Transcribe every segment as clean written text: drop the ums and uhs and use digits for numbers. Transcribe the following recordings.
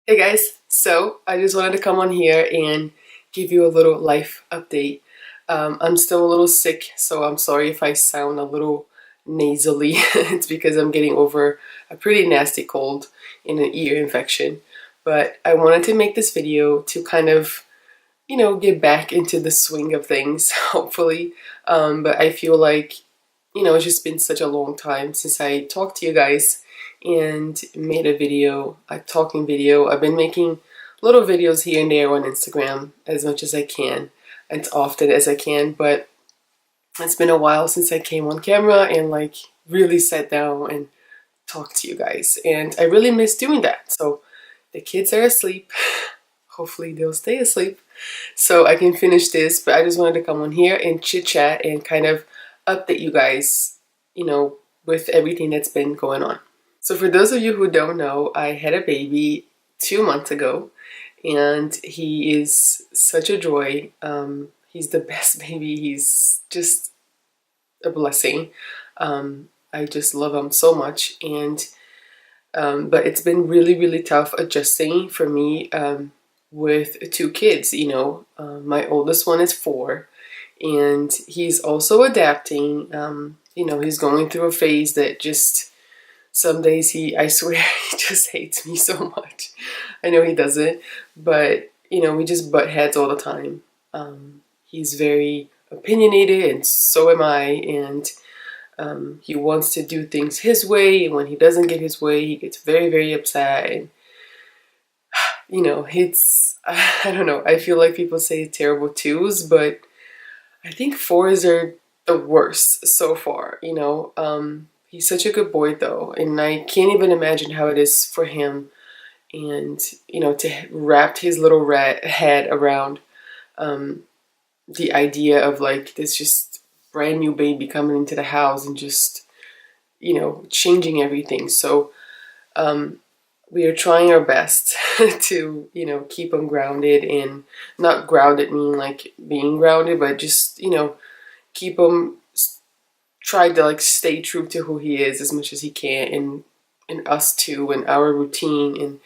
Hey guys, so I just wanted to come on here and give you a little life update. I'm still a little sick, so I'm sorry if I sound a little nasally. It's because I'm getting over a pretty nasty cold and an ear infection. But I wanted to make this video to kind of, get back into the swing of things, hopefully. But I feel like, it's just been such a long time since I talked to you guys and made a video, a talking video. I've been making little videos here and there on Instagram as much as I can, as often as I can, but it's been a while since I came on camera and like really sat down and talked to you guys, and I really miss doing that. So the kids are asleep. Hopefully they'll stay asleep so I can finish this, but I just wanted to come on here and chit chat and kind of update you guys, with everything that's been going on. So for those of you who don't know, I had a baby 2 months ago, and he is such a joy. He's the best baby. He's just a blessing. I just love him so much, and but it's been really, really tough adjusting for me with 2 kids. My oldest one is 4, and he's also adapting. He's going through a phase that just some days I swear, he just hates me so much. I know he doesn't, but, we just butt heads all the time. He's very opinionated, and so am I, and he wants to do things his way, and when he doesn't get his way, he gets very, very upset, and, I don't know, I feel like people say terrible 2s, but I think 4s are the worst so far, He's such a good boy though, and I can't even imagine how it is for him, and to wrap his little rat head around the idea of like this just brand new baby coming into the house and just changing everything. So we are trying our best to keep him grounded, and not grounded meaning like being grounded, but just keep him, try to like stay true to who he is as much as he can, and us too, and our routine, and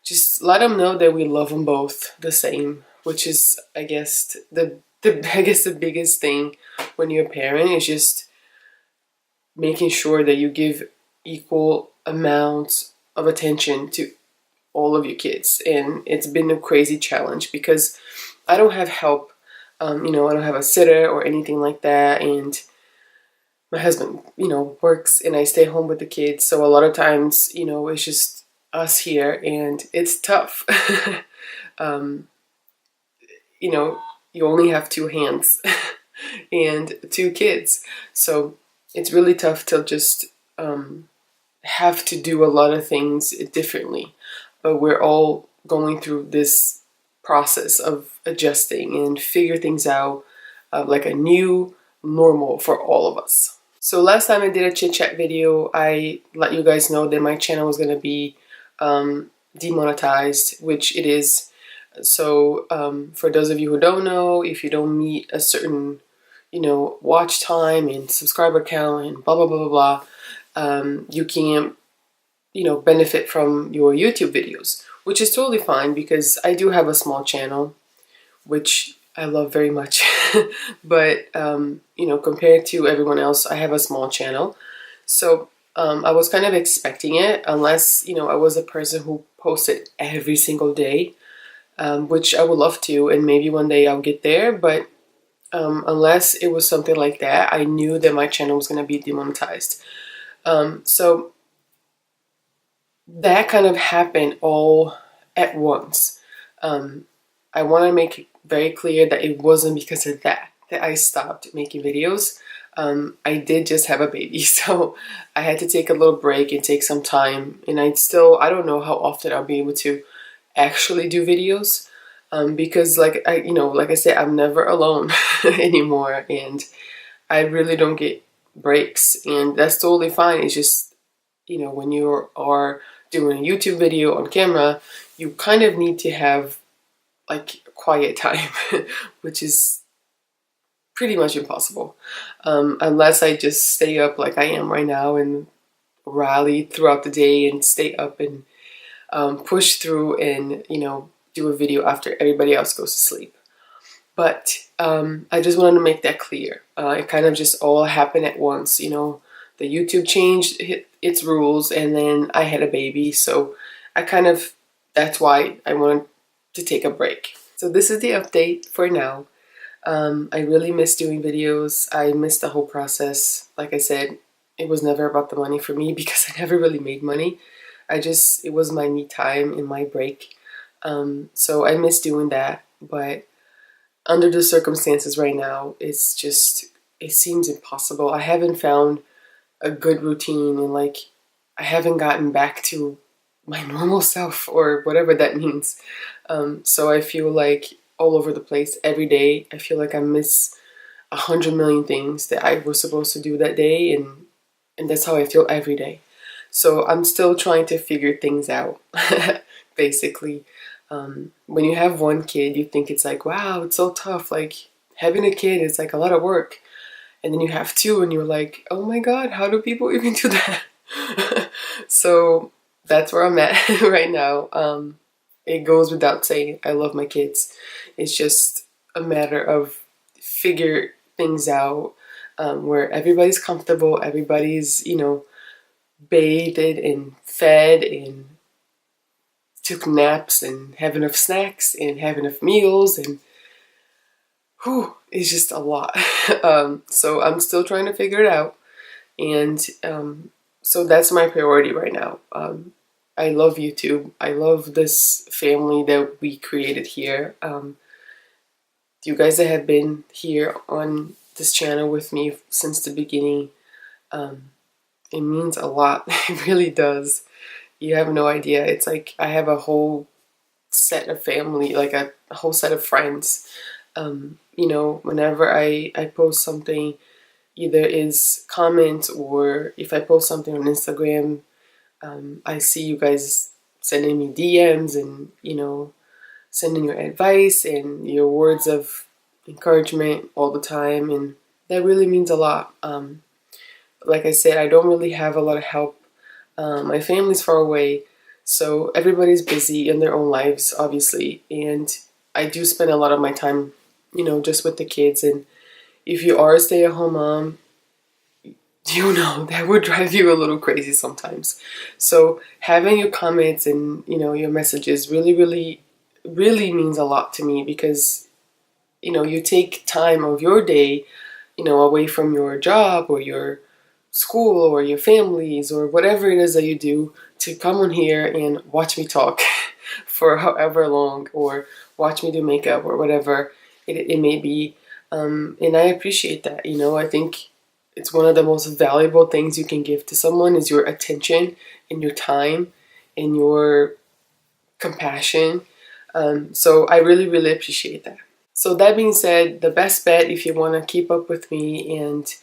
just let him know that we love them both the same, which is I guess the biggest thing when you're a parent, is just making sure that you give equal amounts of attention to all of your kids. And it's been a crazy challenge because I don't have help. I don't have a sitter or anything like that, and my husband, works, and I stay home with the kids. So a lot of times, it's just us here, and it's tough. You only have 2 hands and 2 kids. So it's really tough to just have to do a lot of things differently. But we're all going through this process of adjusting and figure things out, like a new normal for all of us. So last time I did a chit chat video, I let you guys know that my channel was going to be demonetized, which it is. So for those of you who don't know, if you don't meet a certain watch time and subscriber count and blah blah blah blah blah, you can't benefit from your YouTube videos, which is totally fine because I do have a small channel, which I love very much. But compared to everyone else, I have a small channel. So I was kind of expecting it, unless I was a person who posted every single day, which I would love to, and maybe one day I'll get there. But unless it was something like that, I knew that my channel was going to be demonetized. So that kind of happened all at once. I want to make it very clear that it wasn't because of that I stopped making videos. I did just have a baby, so I had to take a little break and take some time, and I don't know how often I'll be able to actually do videos, because like I said, I'm never alone anymore, and I really don't get breaks, and that's totally fine. It's just when you are doing a YouTube video on camera, you kind of need to have like quiet time, which is pretty much impossible, unless I just stay up like I am right now and rally throughout the day and stay up and push through and, you know, do a video after everybody else goes to sleep. But I just wanted to make that clear. It kind of just all happened at once, you know. The YouTube changed its rules, and then I had a baby, so that's why I wanted to take a break. So this is the update for now. I really miss doing videos. I miss the whole process. Like I said, it was never about the money for me because I never really made money. It was my me time and my break. So I miss doing that, but under the circumstances right now, it seems impossible. I haven't found a good routine, and like, I haven't gotten back to my normal self or whatever that means. So I feel like all over the place every day. I feel like I miss 100 million things that I was supposed to do that day, and that's how I feel every day. So I'm still trying to figure things out, basically. When you have one kid, you think it's like, wow, it's so tough. Like, having a kid is like a lot of work. And then you have two and you're like, oh my God, how do people even do that? So that's where I'm at right now. It goes without saying, I love my kids. It's just a matter of figure things out, where everybody's comfortable, everybody's, you know, bathed and fed and took naps and have enough snacks and have enough meals, and it's just a lot. So I'm still trying to figure it out, and so that's my priority right now. I love YouTube. I love this family that we created here. You guys that have been here on this channel with me since the beginning, it means a lot. It really does. You have no idea. It's like I have a whole set of family, like a whole set of friends. You know, whenever I post something, either is comments or if I post something on Instagram, I see you guys sending me DMs and, you know, sending your advice and your words of encouragement all the time, and that really means a lot. Like I said, I don't really have a lot of help. My family's far away, so everybody's busy in their own lives, obviously, and I do spend a lot of my time, you know, just with the kids. And if you are a stay-at-home mom, you know that would drive you a little crazy sometimes. So having your comments and, you know, your messages really means a lot to me, because, you know, you take time of your day, you know, away from your job or your school or your families or whatever it is that you do, to come on here and watch me talk for however long, or watch me do makeup or whatever it may be. And I appreciate that. You know, I think it's one of the most valuable things you can give to someone is your attention and your time and your compassion. So I really appreciate that. So that being said, the best bet if you want to keep up with me and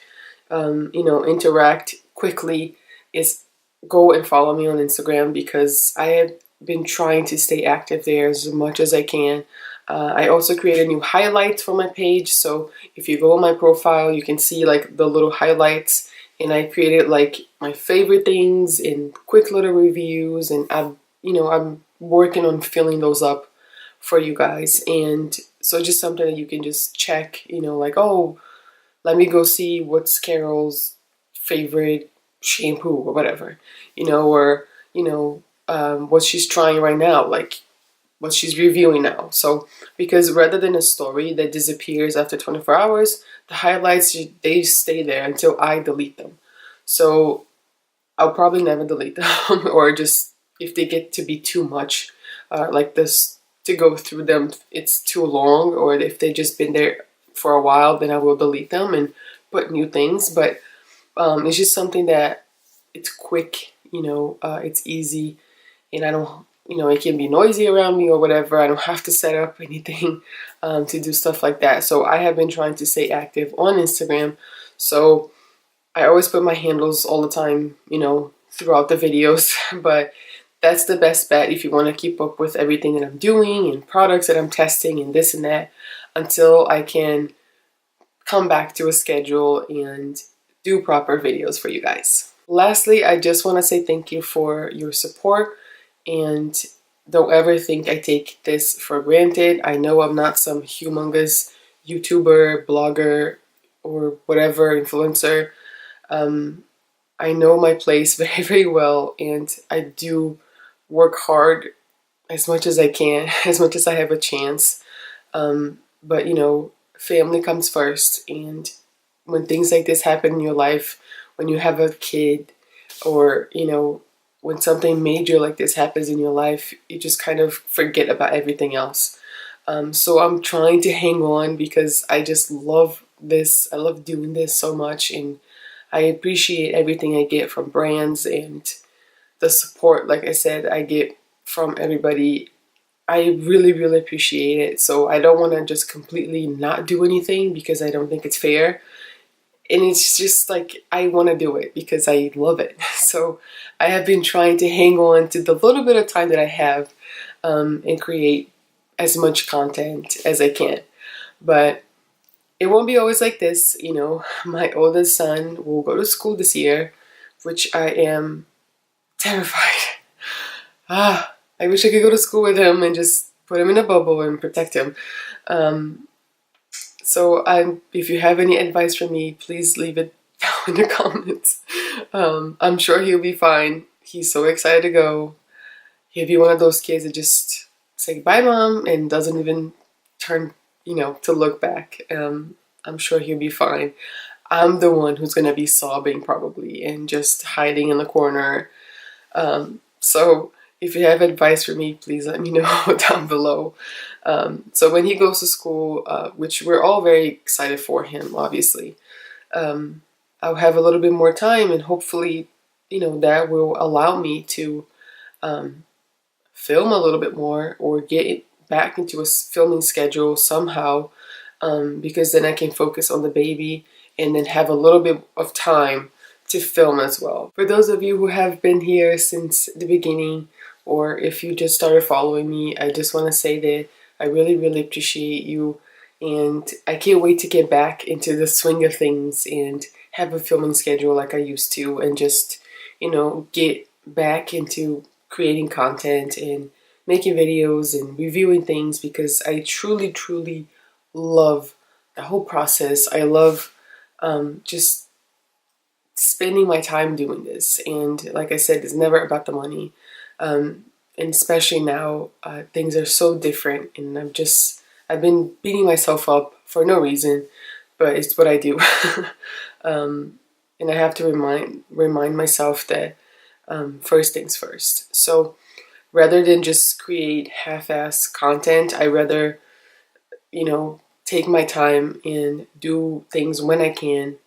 you know, interact quickly is go and follow me on Instagram, because I have been trying to stay active there as much as I can. I also created new highlights for my page, so if you go on my profile, you can see like the little highlights, and I created like my favorite things and quick little reviews, and I'm working on filling those up for you guys. And so just something that you can just check, you know, like, oh, let me go see what's Carol's favorite shampoo or whatever, you know, or, you know, what she's trying right now, like what she's reviewing now. So, because rather than a story that disappears after 24 hours, the highlights, they stay there until I delete them. So I'll probably never delete them, or just if they get to be too much, like this, to go through them, it's too long, or if they've just been there for a while, then I will delete them and put new things. But it's just something that it's quick, you know, it's easy, and I don't, you know, it can be noisy around me or whatever. I don't have to set up anything to do stuff like that. So I have been trying to stay active on Instagram. So I always put my handles all the time, you know, throughout the videos. But that's the best bet if you want to keep up with everything that I'm doing and products that I'm testing and this and that, until I can come back to a schedule and do proper videos for you guys. Lastly, I just want to say thank you for your support and don't ever think I take this for granted. I know I'm not some humongous YouTuber, blogger, or whatever influencer. I know my place very, very well, and I do work hard as much as I can, as much as I have a chance. But you know, family comes first, and when things like this happen in your life, when you have a kid, or you know, when something major like this happens in your life, you just kind of forget about everything else. So I'm trying to hang on because I just love this. I love doing this so much, and I appreciate everything I get from brands and the support, like I said, I get from everybody. I really, really appreciate it. So I don't want to just completely not do anything because I don't think it's fair. And it's just like, I want to do it because I love it. So I have been trying to hang on to the little bit of time that I have, and create as much content as I can. But it won't be always like this. You know, my oldest son will go to school this year, which I am terrified. I wish I could go to school with him and just put him in a bubble and protect him. So if you have any advice for me, please leave it down in the comments. I'm sure he'll be fine. He's so excited to go. He'll be one of those kids that just say, "Bye, Mom," and doesn't even turn, you know, to look back. I'm sure he'll be fine. I'm the one who's going to be sobbing probably and just hiding in the corner. So if you have advice for me, please let me know down below. So when he goes to school, which we're all very excited for him, obviously, I'll have a little bit more time, and hopefully, you know, that will allow me to film a little bit more or get back into a filming schedule somehow, because then I can focus on the baby and then have a little bit of time to film as well. For those of you who have been here since the beginning, or if you just started following me, I just want to say that I really, really appreciate you, and I can't wait to get back into the swing of things and have a filming schedule like I used to, and just, you know, get back into creating content and making videos and reviewing things, because I truly, truly love the whole process. I love just spending my time doing this, and like I said, it's never about the money, and especially now, things are so different, and I've been beating myself up for no reason, but it's what I do. And I have to remind myself that first things first. So rather than just create half-ass content, I rather, you know, take my time and do things when I can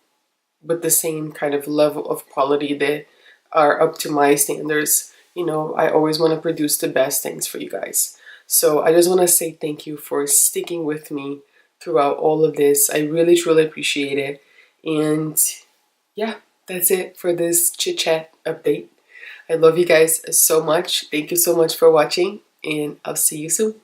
with the same kind of level of quality that are up to my standards. You know, I always want to produce the best things for you guys. So I just want to say thank you for sticking with me throughout all of this. I really, truly appreciate it. And yeah, that's it for this chit chat update. I love you guys so much. Thank you so much for watching, and I'll see you soon.